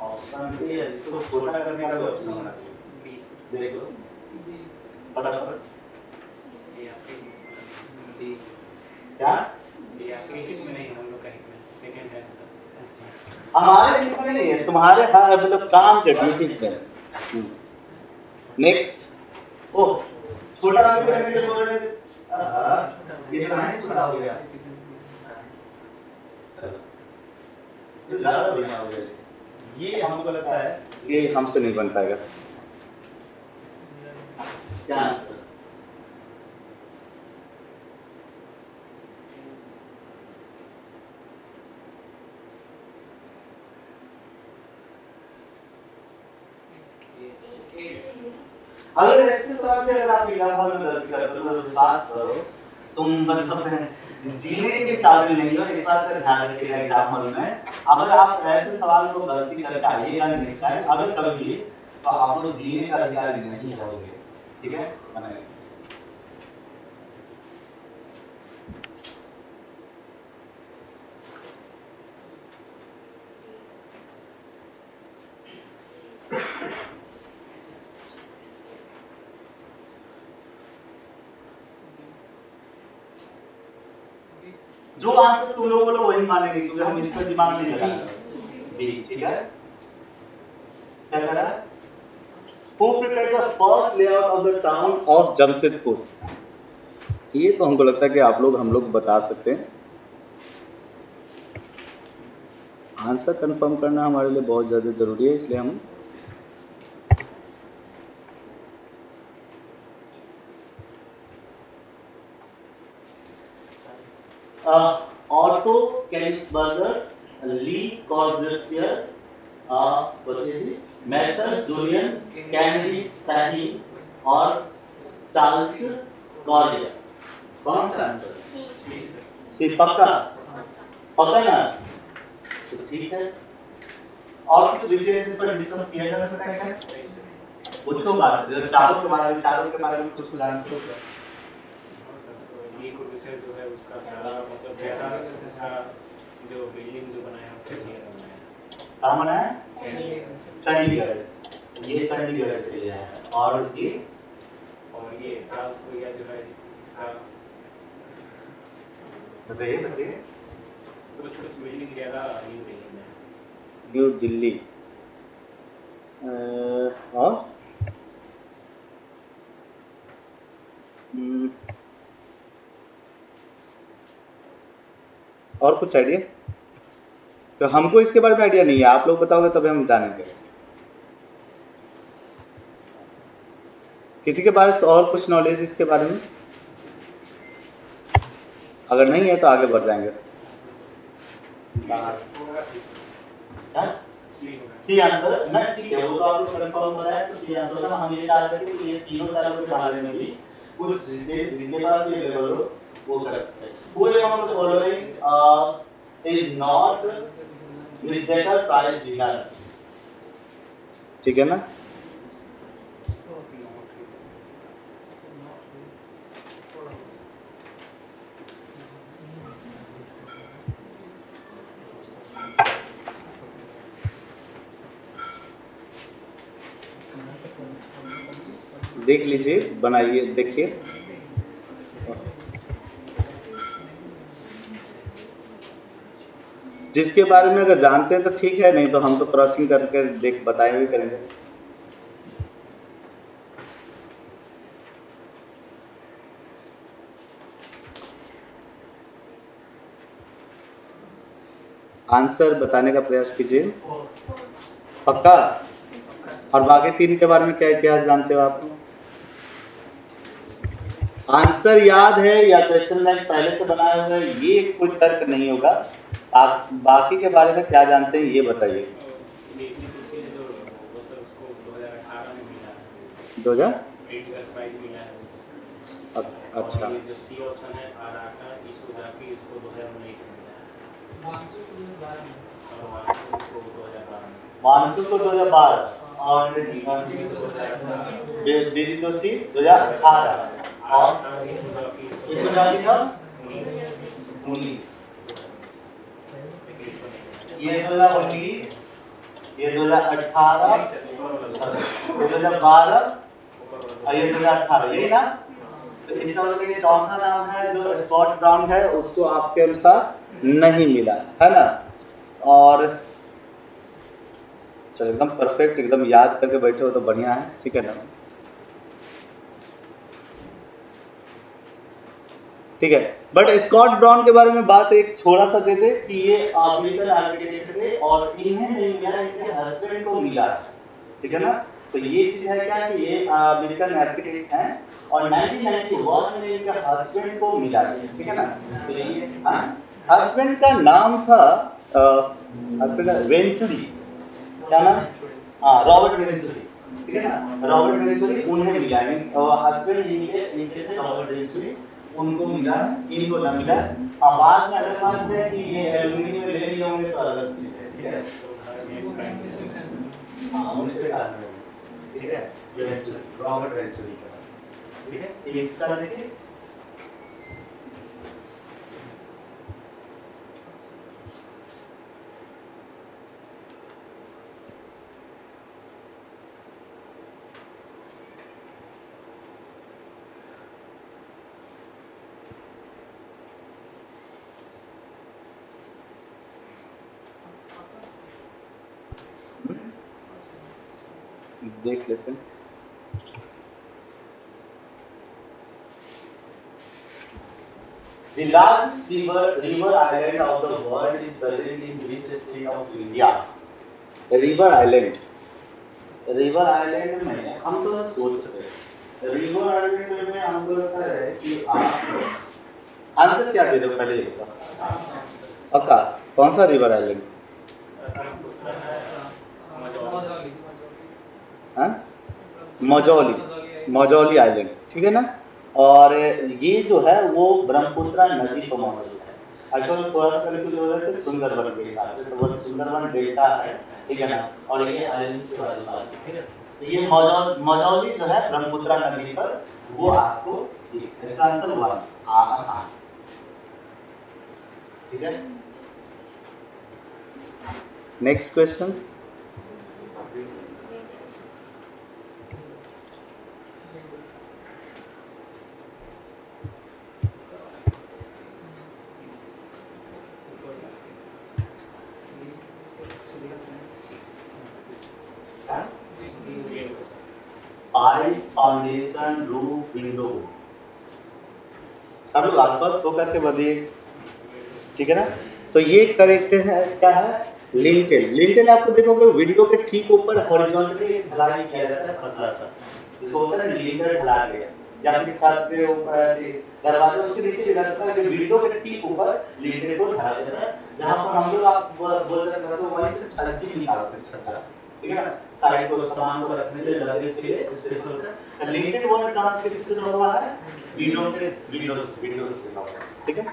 Option A है, इसको छोटा करने का भी ऑप्शन होना चाहिए। बी देखो फटाफट ये आपके बी क्या ये आपके हित में नहीं, हम लोग का हित में सेकंड है सर। हमारे हित में नहीं है, तुम्हारे मतलब काम के ड्यूटीज में। नेक्स्ट ओ छोटा करने के लिए बोल रहे थे, ये तो नहीं छोटा हो गया, चलो ये ज्यादा बढ़िया हो गया। ये हमको लगता है ये हमसे नहीं बन पाएगा। क्या आंसर? अगर ऐसे सवाल में अगर आप एग्जाम्पल में गलती करते हो तो विश्वास करो तुम मतलब जीने के काबिल नहीं हो। इस बात का ध्यान रखिएगा एग्जाम्पल में, अगर आप ऐसे सवाल को गलती करके आइएगा नेक्स्ट टाइम अगर कभी तो आप लोग जीने का अधिकारी नहीं होंगे, ठीक है? जो आंसर तुम लोग बोलो वही मानेंगे क्योंकि हम इस पर दिमाग नहीं लगाएंगे। बी, ठीक है? क्या कह रहा है? Who prepared the first layout of the town of Jamshedpur? ये तो हमको लगता है कि आप लोग हम लोग बता सकते हैं। आंसर कंफर्म करना हमारे लिए बहुत ज़्यादा जरूरी है, इसलिए हम ऑटो कैलिसबर्गर, ली कॉर्बूसियर, मैसर जूलियन कैनेडी सही और चार्ल्स गॉर्डियर। कौन सा आंसर? सी पक्का पक्का ना? तो ठीक है। और कुछ विषय इस पर डिस्कस किया जा सकता है क्या? पूछो बात, चारों के बारे में कुछ जानते हो क्या? ये को विषय जो है उसका सारा मतलब पहला उसका जो बिल्डिंग जो बनाया है कैसे बनाया है? कहाँ बनाया है? चंडीगढ़। ये चंडीगढ़ के लिए है। और ये चार्ल्स कोरिया जो है इसका बताइए तो छोटी बिल्डिंग ज़्यादा न्यू बिल्डिंग है, न्यू दिल्ली। और और कुछ आइडिया? तो हमको इसके बारे में आइडिया नहीं है, आप लोग बताओगे तभी हम जानेंगे। किसी के पास और कुछ नॉलेज इसके बारे में? अगर नहीं है तो आगे बढ़ जाएंगे। सी आंसर ना, ठीक है, वो तो आप लोग कंफर्म बताया तो सी आंसर ना। हम ये चाहते थे कि ये तीनों चारों के बारे में भी कुछ जिनके पास ये लेवल हो वो कर सकते हैं। पूरे amount of following is not rejected price winner, ठीक है ना? देख लीजिए, बनाइए, देखिए। जिसके बारे में अगर जानते हैं तो ठीक है, नहीं तो हम तो क्रॉसिंग करके देख बताए भी करेंगे। आंसर बताने का प्रयास कीजिए। पक्का? और बाकी तीन के बारे में क्या इतिहास जानते हो आप? आंसर याद है या क्वेश्चन बैंक पहले से बनाया हुआ है, ये कोई तर्क नहीं होगा। आप बाकी के बारे में क्या जानते हैं ये बताइए। 2000 मिला है। अच्छा, ये जो सी ऑप्शन है आराका इसको जाके इसको 2019 में मिला है और मानसून को 2012 और बेरीदोसी 2018। 18 ईसुदाकी ईसुदाकी का 19 19, 21 को नहीं ये 2019, ये 2018, ये 2012 और ये 2018, यही ना? तो इसका मतलब ये चौथा नाम है जो स्कॉट ब्राउन है, उसको आपके अनुसार नहीं मिला है ना? और चलो एकदम परफेक्ट, एकदम याद करके बैठे हो तो बढ़िया है, ठीक है ना? ठीक है, बट स्कॉट ब्राउन के बारे में बात एक थोड़ा सा दे दे कि ये अमेरिकन आर्किटेक्ट थे और इन्हें नहीं मिला, इनके हस्बैंड को मिला, ठीक है ना? तो ये चीज है क्या कि ये अमेरिकन आर्किटेक्ट हैं और 1991 में इनके हस्बैंड को मिला, ठीक है ना? तो ये हस्बैंड का नाम था हस्बैंड का वेंचुरी, क्या नाम? हाँ, रॉबर्ट वेंचुरी, ठीक है ना? रॉबर्ट वेंचुरी उन्हें मिला, हस्बैंड इनके थे रॉबर्ट वेंचुरी, उनको मिला, इनको ना मिला। अब बाद में अगर बात है कि ये एल्यूमिनियम ले लिए होंगे तो अलग चीज है, ठीक है? हाँ, उनसे बात है, ठीक है? वेंचुरी, रॉबर्ट वेंचुरी का, ठीक है? इसका देखिए देख लेते हैं। The largest river island of the world is present in which state of India? River island में हम तो सोच रहे हैं, रिवर आइलैंड में हमको लगता है कि आप आंसर क्या दे रहे हो पहले ये बताओ। पक्का कौन सा रिवर आइलैंड? मजौली आइलैंड, ठीक है ना? और ये जो है वो ब्रह्मपुत्र नदी पर मौजूद है। एक्चुअली थोड़ा सा कंफ्यूज हो रहा है सुंदरबन के हिसाब से, तो वो सुंदरबन डेल्टा है, ठीक है ना? और ये आइलैंड से बात है, ठीक है? तो ये मजौली जो है ब्रह्मपुत्र नदी पर, वो आपको इसका आंसर हुआ आसान, ठीक है? Next question. Pipe, foundation, roof, window, सब लोग आसपास तो करके बदलिए, ठीक है ना? तो ये करेक्ट है, क्या है? लिंटेल। लिंटेल आपको देखोगे विंडो के ठीक ऊपर हॉरिजॉन्टली ढलाई किया जाता है, पतला सा, जिसको होता है लिंटेल ढला गया, या फिर छत के ऊपर दरवाजे उसके नीचे रास्ता के विंडो के ठीक ऊपर लिंटेल को ढाला जाता है, जहां पर हम लोग आप बोल सकते हो वहीं से छज्जी निकालते हैं, छज्जा, ठीक है ना? साइड को सामान को रखने के लिए लगेज के लिए स्पेस होता है। लिंटेल वर्ड काम किससे जुड़ा हुआ है? विंडोज से जुड़ा हुआ है, ठीक है?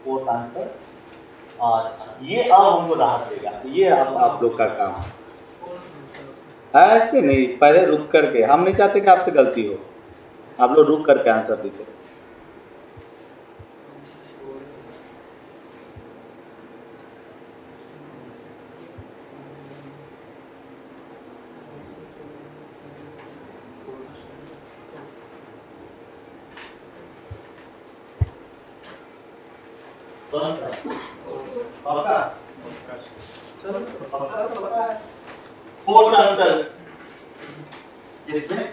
Fourth answer. अच्छा, ये अब हमको राहत देगा, ये अब आप लोग का काम है। ऐसे नहीं, पहले रुक करके, हम नहीं चाहते कि आपसे गलती हो, आप लोग रुक करके आंसर दीजिए। कौन सा? पक्का? चलो पक्का तो पता है। फोर्थ आंसर इसमें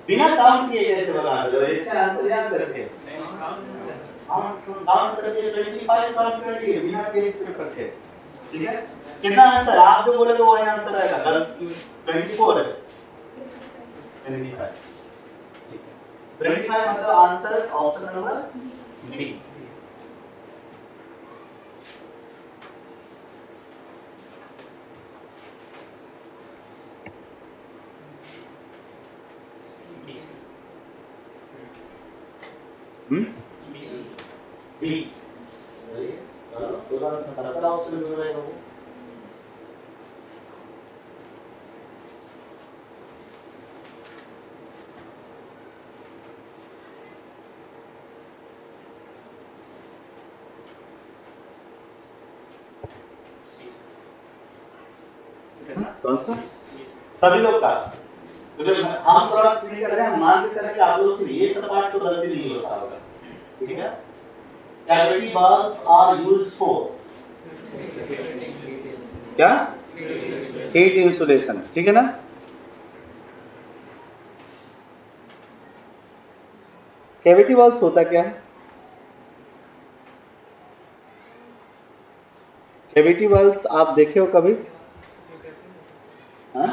बिना काउंट किए कैसे बना दो? इससे आंसर याद करके काउंट करके 25 काउंट करिए बिना पेज पे करके, ठीक है? कितना आंसर आप जो बोले तो वही आंसर आएगा, गलत 24 है, 25, ठीक है? 25 मतलब answer option number B. B सही है। चलो तो सबका ऑप्शन जो रहेगा वो कौन सा सभी लोग का। तो जब हम क्रॉस नहीं कर रहे हैं, हम मान के चले कि आप लोग से ये सब पार्ट तो गलती नहीं होता होगा, ठीक है। कैविटी बाल्स आर यूज्ड फॉर क्या? हीट इंसुलेशन, ठीक है ना। कैविटी बाल्स होता क्या है? कैविटी बाल्स आप देखे हो कभी? हाँ?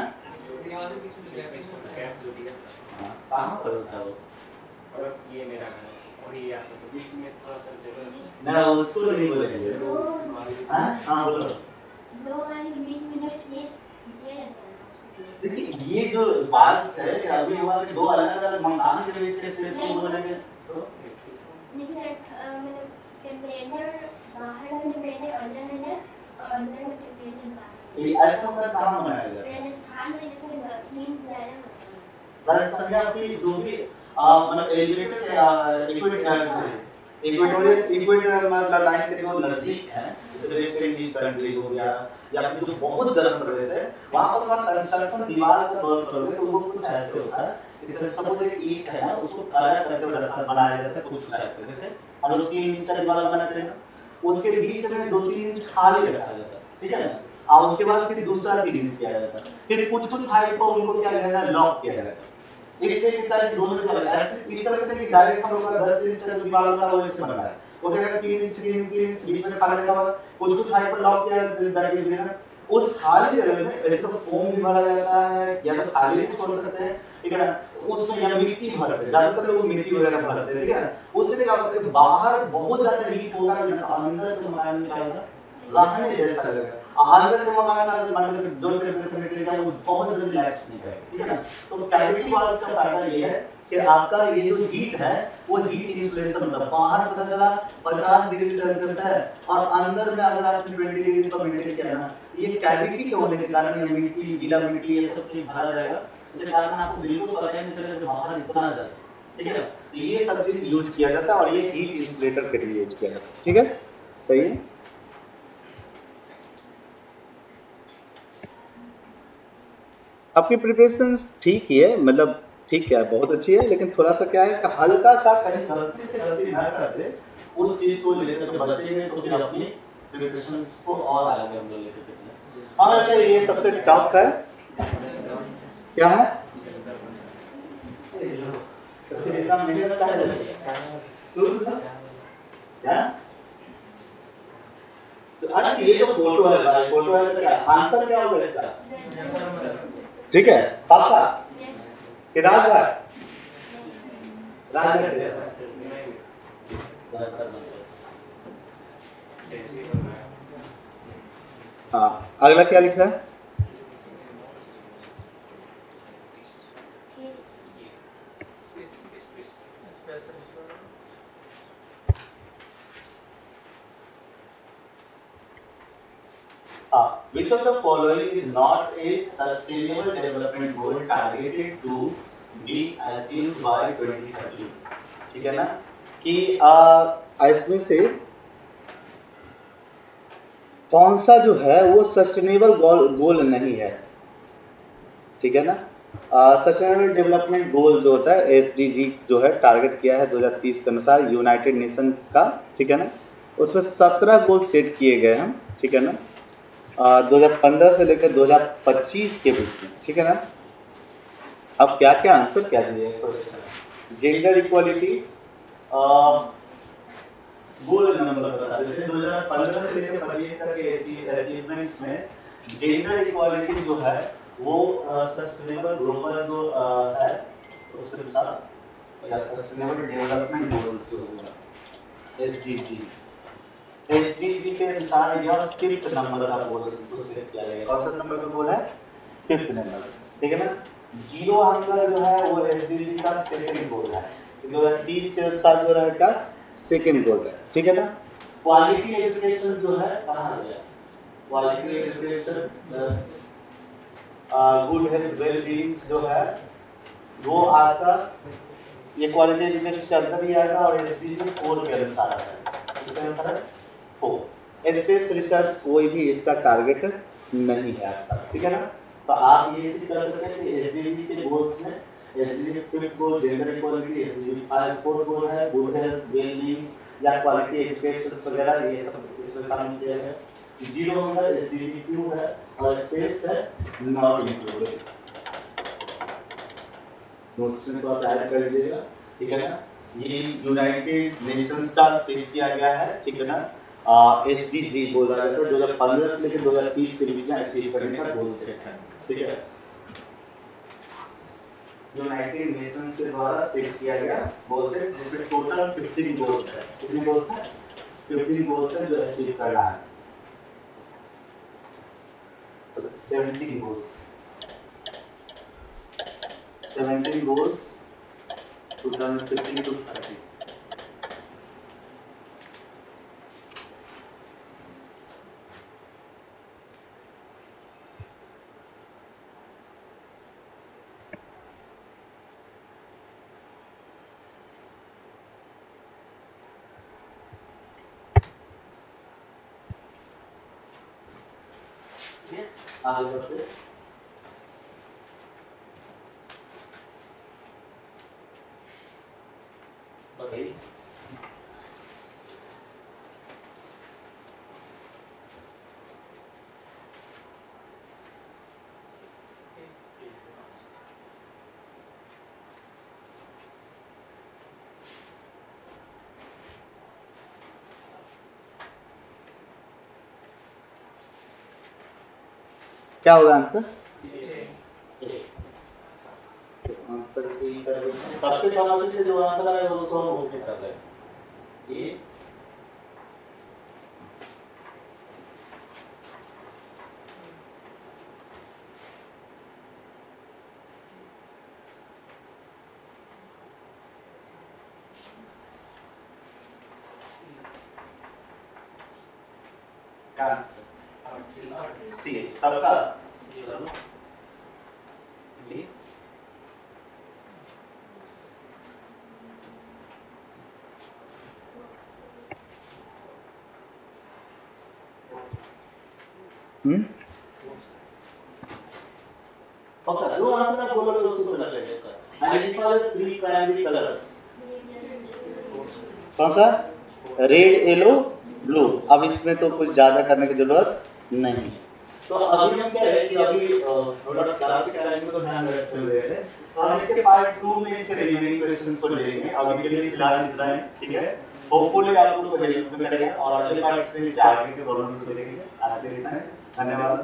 कहाँ पर होता है वो? और ये मेरा है और ये आपका तो बीच में थोड़ा सा जगह ना उसको नहीं बोलेंगे। हाँ हाँ बोलो। दो वाले के बीच में जो स्पेस ये रहता है। देखिए ये जो बात है कि अभी हुआ कि दो अलग अलग मकान के बीच के स्पेस को बोलेंगे तो जैसे मतलब टेम्परेचर बाहर का टेम्परेचर अंदर है और अंदर का टेम्परेचर बाहर। ये ऐसा का कहाँ बनाया जाता है? राजस्थान में जैसे हीट ज़्यादा होता है। राजस्थान में आपकी जो भी मतलब एलिवेटेड इक्वेटर मतलब लाइन के जो नजदीक है, जैसे वेस्ट इंडीज कंट्री हो गया या फिर जो बहुत गर्म प्रदेश है, वहाँ पर अगर कंस्ट्रक्शन दीवार का वर्क करोगे तो वो कुछ ऐसे होता है। जैसे सपोज एक ईंट है ना, उसको खड़ा करके रखा बनाया जाता है कुछ टाइप का। जैसे हम लोग 3 इंच का दीवार बनाते हैं ना, उसके बीच में 2-3 इंच खाली रखा जाता है, ठीक है ना। और उसके बाद फिर दूसरा 3 इंच किया जाता है, फिर कुछ हाइट पर उनको क्या करना है, लॉक किया जाता है। इससे कितना है, दोनों में ऐसे इस तरह से कि डायरेक्ट हम लोग का 10 इंच का जो दीवार का वो इससे बना है, वो क्या है 3 इंच बीच में खाली रखा हुआ, कुछ हाइट पर लॉक किया जाता है। उस खाली जगह में ऐसा फोम भी भरा जाता है या तो खाली भी छोड़ सकते हैं, ठीक है ना। उसमें या मिट्टी भरते हैं, ज्यादातर लोग मिट्टी वगैरह भरते हैं, ठीक है ना। उससे क्या होता है कि बाहर बहुत ज्यादा हीट होगा ना, अंदर के मकान में क्या होगा, रहने जैसा लगेगा। अंदर के मकान में मतलब जो टेम्परेचर मेंटेन है वो बहुत जल्दी लैप्स नहीं करेगा, ठीक है ना। तो कैविटी वाल्स का फायदा ये है कि आपका ये जो हीट है वो हीट इंसुलेशन मतलब बाहर पता चला 50 डिग्री सेल्सियस है और अंदर में अगर आपने 20 डिग्री पर मेंटेन किया ना, ये कैविटी के होने के कारण ये मिट्टी, गीला मिट्टी ये सब चीज भरा रहेगा, जिसके कारण आपको बिल्कुल पता ही नहीं चलेगा कि बाहर इतना ज्यादा, ठीक है ना। ये सब चीज यूज किया जाता है और ये हीट इंसुलेटर के लिए यूज किया जाता है, ठीक है, सही है। आपकी प्रिपरेशन ठीक ही है, मतलब ठीक है, बहुत अच्छी है, लेकिन थोड़ा सा क्या है कि हल्का सा कहीं गलती से गलती ना कर दे, उस चीज को लेकर के बचेंगे तो फिर अपनी प्रिपरेशन को और आगे हम लोग लेकर चलेंगे। हमें लगता है ये सबसे टफ है, क्या है? फिर इतना मेहनत का है क्या? तो आज ये जो फोटो है भाई, फोटो है तो क्या आंसर क्या होगा इसका? ठीक है, पापा कि राजघाट हाँ, अगला क्या लिखा है? Which of the following is not a sustainable development goal targeted to be achieved by 2030? ठीक है ना, कि इसमें से कौन सा जो है वो सस्टेनेबल गोल नहीं है, ठीक है ना। सस्टेनेबल डेवलपमेंट गोल जो होता है SDG जो है टारगेट किया है 2030 के अनुसार यूनाइटेड नेशंस का, ठीक है ना। उसमें 17 गोल सेट किए गए हैं, ठीक है ना, 2015 से लेकर 2025 के बीच में, ठीक है ना। अब क्या क्या आंसर क्या दिए? जेंडर इक्वालिटी गोल नंबर बता देते हैं। 2015 से लेकर 25 तक के अचीवमेंट्स में जेंडर इक्वालिटी जो है वो सस्टेनेबल ग्लोबल जो है उसके साथ या सस्टेनेबल डेवलपमेंट गोल्स जो होगा SDG के अनुसार यह 5th नंबर का गोल इसको सेट किया गया है। कौन सा नंबर का गोल है? 5th नंबर, ठीक है ना। जीरो हंगर जो है वो SDG का 2nd गोल है, 2030 के अनुसार जो रहेगा सेकंड गोल है, ठीक है ना। क्वालिटी एजुकेशन जो है कहाँ गया, quality education good health well beings जो है वो आता, ये क्वालिटी एजुकेशन के अंदर ही आएगा और एसडीजी 4 के अनुसार है, किसके अनुसार 4। स्पेस रिसर्च कोई भी इसका टारगेट नहीं है आपका, ठीक है ना। तो आप ये इसी कर सकते हैं कि एसडीजी के गोल्स में एसडीजी 5th गोल जेंडर इक्वालिटी, एसडीजी 4th गोल है गुड हेल्थ वेल बीइंग्स या क्वालिटी एजुकेशन वगैरह, ये सब इसमें शामिल किया है। 0 है एसडीजी 2 है और स्पेस है नॉट इंक्लूडेड। नोट्स में तो आप ऐड कर लीजिएगा, ठीक है ना। ये यूनाइटेड नेशंस का सेट किया गया है, ठीक है ना। एसडीजी बोला जाता है 2015 से लेकर 2030 के बीच में अचीव करने का गोल सेट है, ठीक है। यूनाइटेड नेशंस के द्वारा सेट किया गया गोल सेट, जिसमें टोटल 15 गोल्स है। कितने गोल्स हैं? 15 गोल्स है जो अचीव करना है। 17 गोल्स 2015 to 30। आगे बढ़ते हैं। बताइए क्या होगा आंसर? आंसर सबके सहमति से जो आंसर है वो उसको हम ओके कर रहे हैं। ये क्या आंसर? सी सबका चलो पक्का दो आंसर आप बोलोगे उसको कर लेंगे। Identify the 3 primary colours. कौन सा? Red, yellow, blue. अब इसमें तो कुछ ज्यादा करने की जरूरत नहीं है। तो अभी हम क्या है कि अभी थोड़ा क्लास के टाइम में तो ध्यान रखते हुए हम इसके पार्ट 2 में इसके रिमेनिंग क्वेश्चंस को लेंगे। अभी के लिए फिलहाल इतना ही, ठीक है। होपफुली आप लोगों को हेल्प करेगा और अगले पार्ट से आगे के प्रॉब्लम्स को देखेंगे। आज के लिए इतना है, धन्यवाद।